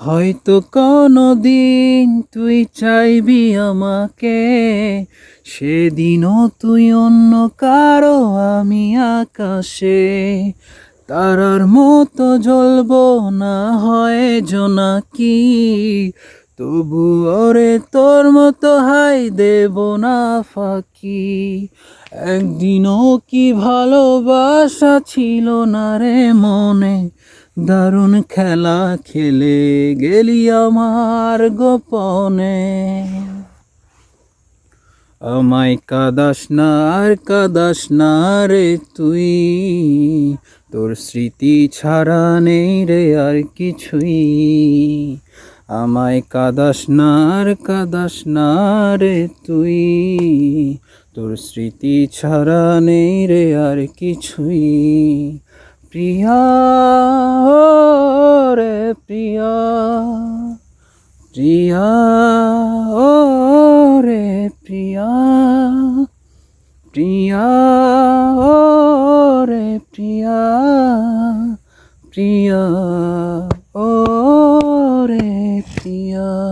হয়তো কোনো দিন তুই চাইবি আমাকে, সেদিনও তুই অন্য কারো, আমি আকাশে তারার মতো জ্বলবো, না হয় জোনাকি। তবু ওরে তোর মতো হাই দেব না ফাঁকি। একদিনও কি ভালোবাসা ছিল না রে মনে, দারুণ খেলা খেলে গেলি আমার গোপনে। আমায় কাদাস না আর কাদাস না রে তুই, তোর স্মৃতি ছাড়া নেই রে আর কিছুই। আমায় কাদাস না আর কাদাস না রে তুই, তোর স্মৃতি ছাড়া নেই রে আর কিছুই। প্রিয়া ও রে প্রিয়া, প্রিয়া ও রে প্রিয়া, প্রিয়া ও রে প্রিয়া, প্রিয়া ও রে প্রিয়া।